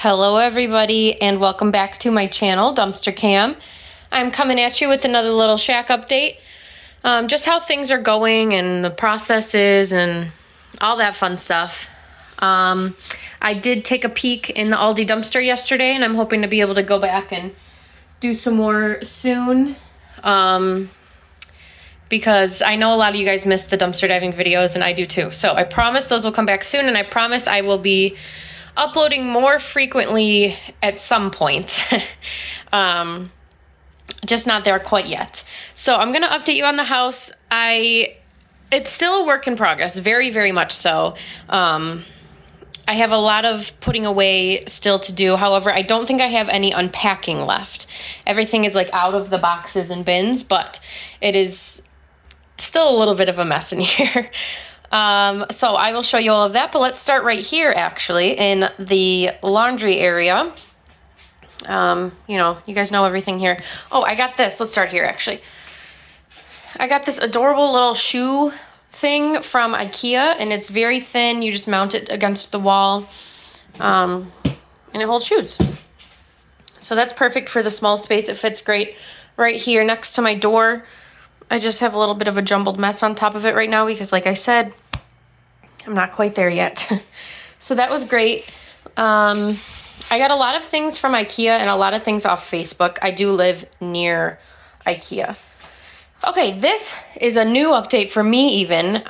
Hello everybody and welcome back to my channel, Dumpster Cam. I'm coming at you with another little shack update. Just how things are going and the processes and all that fun stuff. I did take a peek in the Aldi dumpster yesterday and I'm hoping to be able to go back and do some more soon. Because I know a lot of you guys missed the dumpster diving videos and I do too. So I promise those will come back soon and I promise I will be uploading more frequently at some point. Just not there quite yet. So I'm gonna update you on the house. It's still a work in progress, very, very much so. I have a lot of putting away still to do. However, I don't think I have any unpacking left. Everything is like out of the boxes and bins, but it is still a little bit of a mess in here. So I will show you all of that, but let's start right here actually in the laundry area. You guys know everything here. Oh, I got this. Let's start here actually. I got this adorable little shoe thing from IKEA and it's very thin. You just mount it against the wall, and it holds shoes. So that's perfect for the small space. It fits great right here next to my door. I just have a little bit of a jumbled mess on top of it right now because like I said, I'm not quite there yet. So that was great. I got a lot of things from IKEA and a lot of things off Facebook. I do live near IKEA. Okay, this is a new update for me even.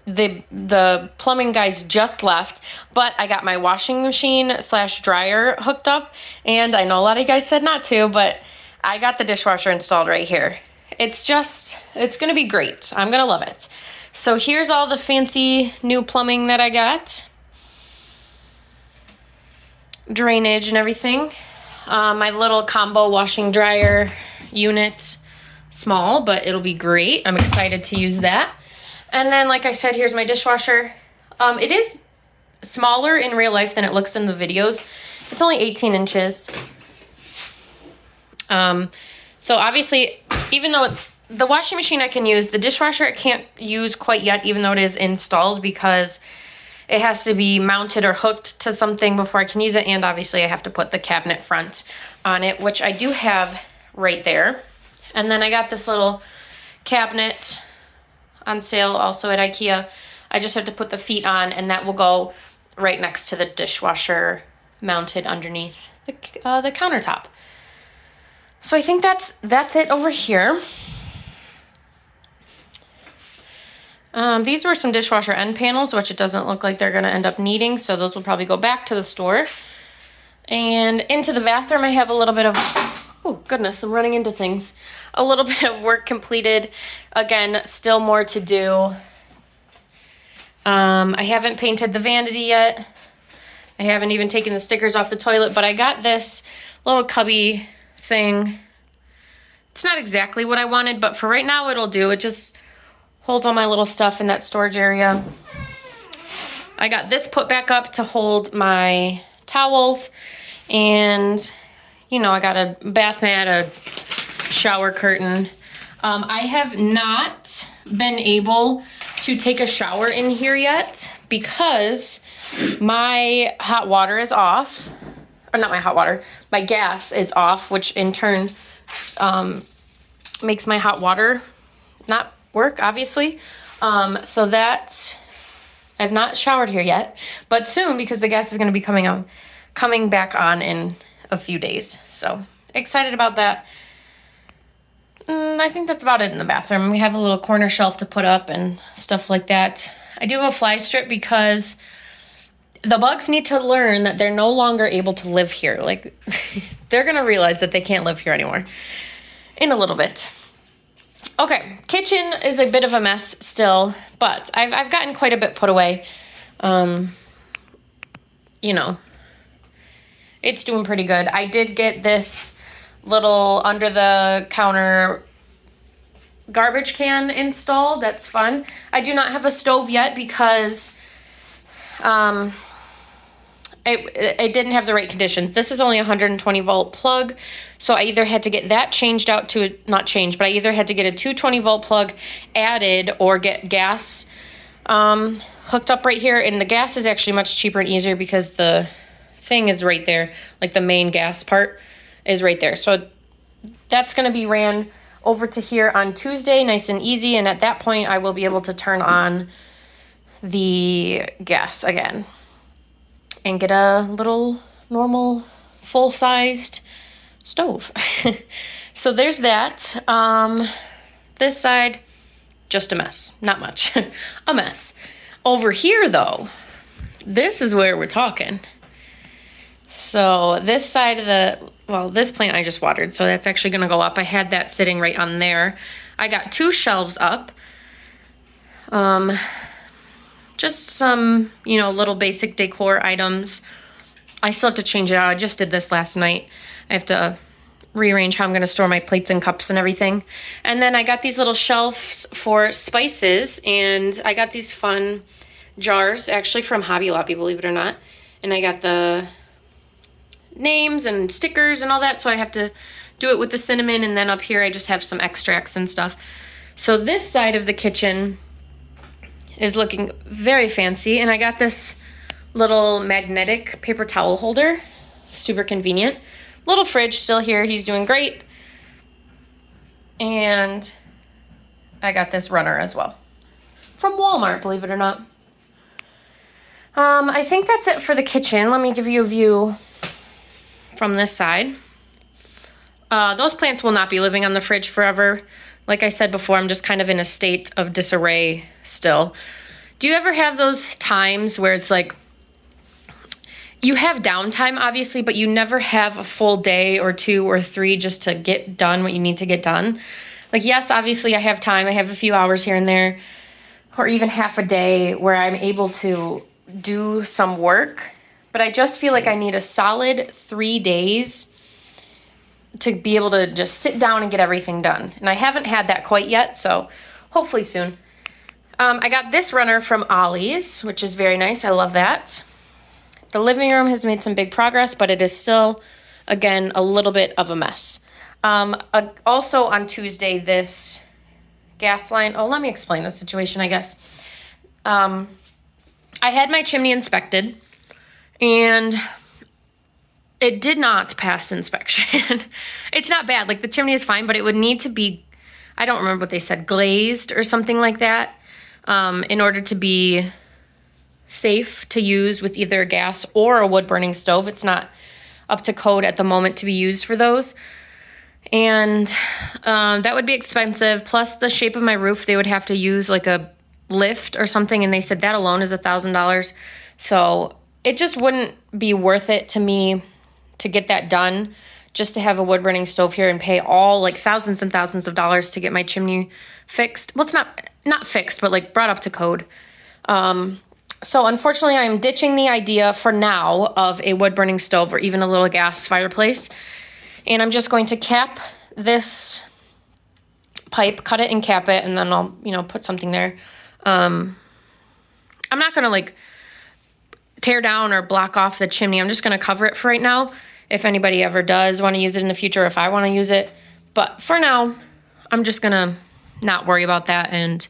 The plumbing guys just left, but I got my washing machine / dryer hooked up, and I know a lot of you guys said not to, but I got the dishwasher installed right here. It's going to be great. I'm going to love it. So here's all the fancy new plumbing that I got. Drainage and everything. My little combo washing dryer unit. Small, but it'll be great. I'm excited to use that. And then, like I said, here's my dishwasher. It is smaller in real life than it looks in the videos. It's only 18 inches. So obviously, even though the washing machine I can use, the dishwasher I can't use quite yet, even though it is installed, because it has to be mounted or hooked to something before I can use it. And obviously I have to put the cabinet front on it, which I do have right there. And then I got this little cabinet on sale also at IKEA. I just have to put the feet on and that will go right next to the dishwasher mounted underneath the countertop. So I think that's it over here. These were some dishwasher end panels, which it doesn't look like they're going to end up needing, so those will probably go back to the store. And into the bathroom, I have a little bit of, oh goodness, I'm running into things. A little bit of work completed. Again, still more to do. I haven't painted the vanity yet. I haven't even taken the stickers off the toilet, but I got this little cubby thing. It's not exactly what I wanted, but for right now it'll do. It just holds all my little stuff in that storage area. I got this put back up to hold my towels, and I got a bath mat, a shower curtain. I have not been able to take a shower in here yet because my hot water is off. Or not my hot water, my gas is off, which in turn makes my hot water not work, obviously. So that I've not showered here yet, but soon because the gas is going to be coming back on in a few days. So excited about that. I think that's about it in the bathroom. We have a little corner shelf to put up and stuff like that. I do have a fly strip because the bugs need to learn that they're no longer able to live here. Like, they're going to realize that they can't live here anymore in a little bit. Okay, kitchen is a bit of a mess still, but I've gotten quite a bit put away. It's doing pretty good. I did get this little under the counter garbage can installed. That's fun. I do not have a stove yet because it didn't have the right conditions. This is only a 120 volt plug, so I either had to get that changed out to I either had to get a 220 volt plug added or get gas hooked up right here. And the gas is actually much cheaper and easier because the thing is right there. Like the main gas part is right there. So that's going to be ran over to here on Tuesday, nice and easy. And at that point, I will be able to turn on the gas again and get a little normal full-sized stove. So there's that. This side, just a mess. Not much. A mess. Over here, though, this is where we're talking. So this side of the, well, this plant I just watered, so that's actually going to go up. I had that sitting right on there. I got 2 shelves up. Just some, you know, little basic decor items. I still have to change it out. I just did this last night. I have to rearrange how I'm going to store my plates and cups and everything. And then I got these little shelves for spices, and I got these fun jars, actually from Hobby Lobby, believe it or not. And I got the names and stickers and all that, so I have to do it with the cinnamon, and then up here I just have some extracts and stuff. So this side of the kitchen is looking very fancy, and I got this little magnetic paper towel holder, super convenient. Little fridge still here, he's doing great. And I got this runner as well from Walmart, believe it or not. I think that's it for the kitchen. Let me give you a view from this side. Those plants will not be living on the fridge forever. Like I said before, I'm just kind of in a state of disarray still. Do you ever have those times where it's like, you have downtime, obviously, but you never have a full day or 2 or 3 just to get done what you need to get done? Like, yes, obviously I have time. I have a few hours here and there, or even half a day where I'm able to do some work. But I just feel like I need a solid 3 days to be able to just sit down and get everything done. And I haven't had that quite yet, so hopefully soon. I got this runner from Ollie's, which is very nice. I love that. The living room has made some big progress, but it is still, again, a little bit of a mess. Also on Tuesday, this gas line. Oh, let me explain the situation, I guess. I had my chimney inspected, and it did not pass inspection. It's not bad. Like, the chimney is fine, but it would need to be, I don't remember what they said, glazed or something like that, in order to be safe to use with either a gas or a wood-burning stove. It's not up to code at the moment to be used for those. And that would be expensive. Plus the shape of my roof, they would have to use like a lift or something, and they said that alone is $1,000. So it just wouldn't be worth it to me to get that done, just to have a wood-burning stove here and pay all like thousands and thousands of dollars to get my chimney fixed. Well, it's not fixed, but like brought up to code. So unfortunately, I'm ditching the idea for now of a wood-burning stove or even a little gas fireplace. And I'm just going to cap this pipe, cut it and cap it, and then I'll, you know, put something there. I'm not going to like tear down or block off the chimney. I'm just going to cover it for right now. If anybody ever does want to use it in the future, if I want to use it. But for now, I'm just going to not worry about that, and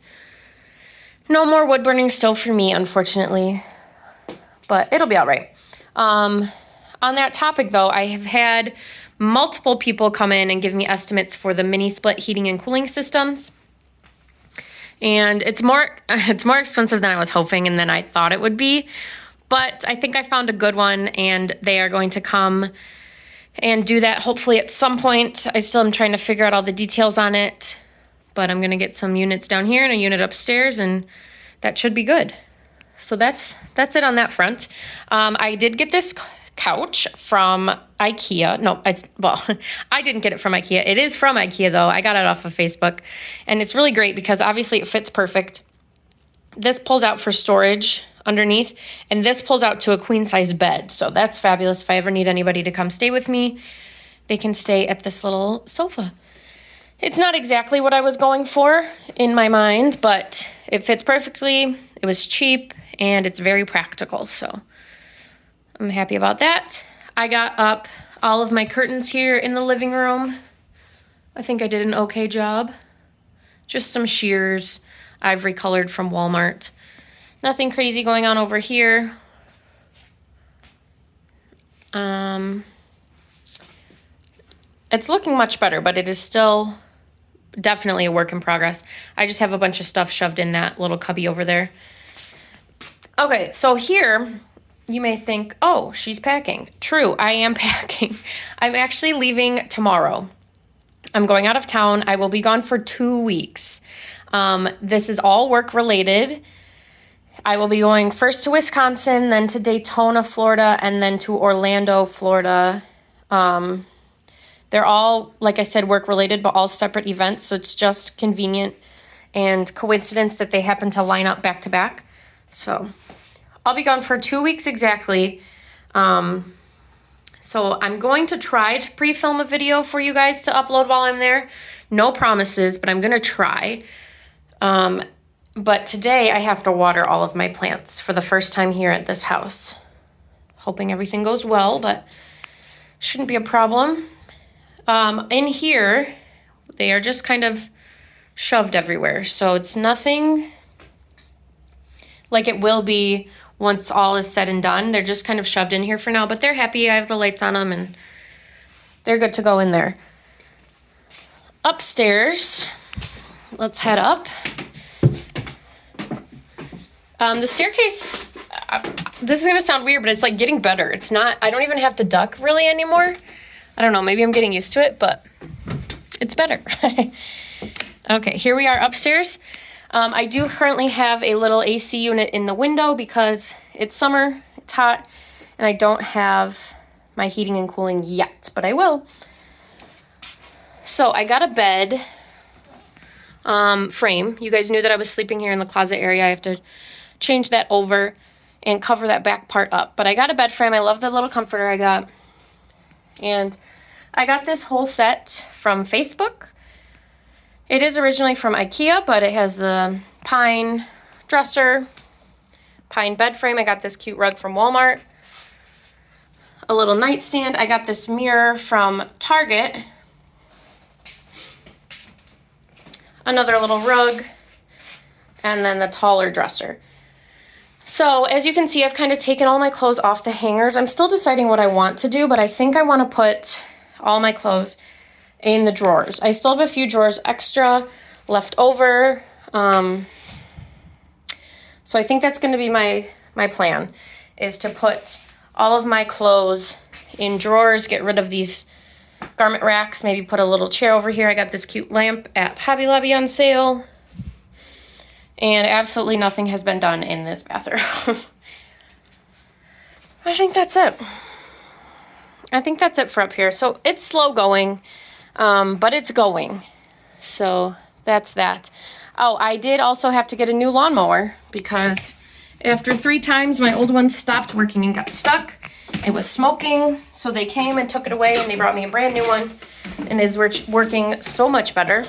no more wood burning stove for me, unfortunately, but it'll be all right. On that topic, though, I have had multiple people come in and give me estimates for the mini split heating and cooling systems, and it's more expensive than I was hoping and than I thought it would be. But I think I found a good one, and they are going to come and do that hopefully at some point. I still am trying to figure out all the details on it. But I'm going to get some units down here and a unit upstairs, and that should be good. So that's it on that front. I did get this couch from IKEA. No, I didn't get it from IKEA. It is from IKEA, though. I got it off of Facebook. And it's really great because obviously it fits perfect. This pulls out for storage underneath, and this pulls out to a queen-size bed. So that's fabulous. If I ever need anybody to come stay with me, they can stay at this little sofa. It's not exactly what I was going for in my mind, but it fits perfectly. It was cheap, and it's very practical, so I'm happy about that. I got up all of my curtains here in the living room. I think I did an okay job. Just some shears I've recolored from Walmart. Nothing crazy going on over here. It's looking much better, but it is still definitely a work in progress. I just have a bunch of stuff shoved in that little cubby over there. Okay, so here you may think, oh, she's packing. True, I am packing. I'm actually leaving tomorrow. I'm going out of town. I will be gone for 2 weeks. This is all work related. I will be going first to Wisconsin, then to Daytona, Florida, and then to Orlando, Florida. They're all, like I said, work related, but all separate events. So it's just convenient and coincidence that they happen to line up back to back. So I'll be gone for 2 weeks exactly. So I'm going to try to pre-film a video for you guys to upload while I'm there. No promises, but I'm going to try. But today I have to water all of my plants for the first time here at this house. Hoping everything goes well, but shouldn't be a problem. In here, they are just kind of shoved everywhere. So it's nothing like it will be once all is said and done. They're just kind of shoved in here for now, but they're happy. I have the lights on them and they're good to go in there. Upstairs, let's head up. The staircase, this is gonna sound weird, but it's like getting better. It's not, I don't even have to duck really anymore. I don't know, maybe I'm getting used to it, but it's better. Okay, here we are upstairs. I do currently have a little AC unit in the window because it's summer, it's hot, and I don't have my heating and cooling yet, but I will. So I got a bed frame. You guys knew that I was sleeping here in the closet area. I have to change that over and cover that back part up. But I got a bed frame. I love the little comforter I got. And I got this whole set from Facebook. It is originally from IKEA, but it has the pine dresser, pine bed frame. I got this cute rug from Walmart. A little nightstand. I got this mirror from Target. Another little rug. And then the taller dresser. So as you can see, I've kind of taken all my clothes off the hangers. I'm still deciding what I want to do, but I think I want to put all my clothes in the drawers. I still have a few drawers extra left over. So I think that's going to be my plan, is to put all of my clothes in drawers, get rid of these garment racks, maybe put a little chair over here. I got this cute lamp at Hobby Lobby on sale. And absolutely nothing has been done in this bathroom. I think that's it. I think that's it for up here. So it's slow going, but it's going. So that's that. Oh, I did also have to get a new lawnmower because after 3 times my old one stopped working and got stuck. It was smoking, so they came and took it away and they brought me a brand new one and it's working so much better.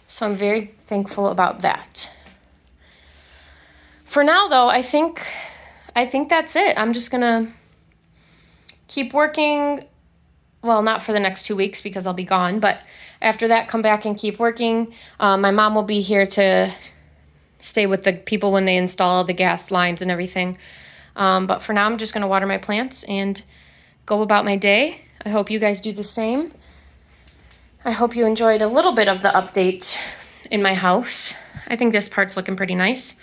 So I'm very thankful about that. For now, though, I think that's it. I'm just gonna keep working. Well, not for the next 2 weeks because I'll be gone, but after that, come back and keep working. My mom will be here to stay with the people when they install the gas lines and everything. But for now, I'm just gonna water my plants and go about my day. I hope you guys do the same. I hope you enjoyed a little bit of the update in my house. I think this part's looking pretty nice.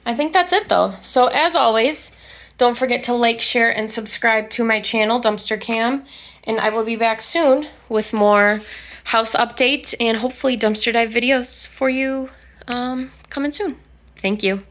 I think that's it though. So as always, don't forget to like, share, and subscribe to my channel, Dumpster Cam. And I will be back soon with more house updates and hopefully dumpster dive videos for you coming soon. Thank you.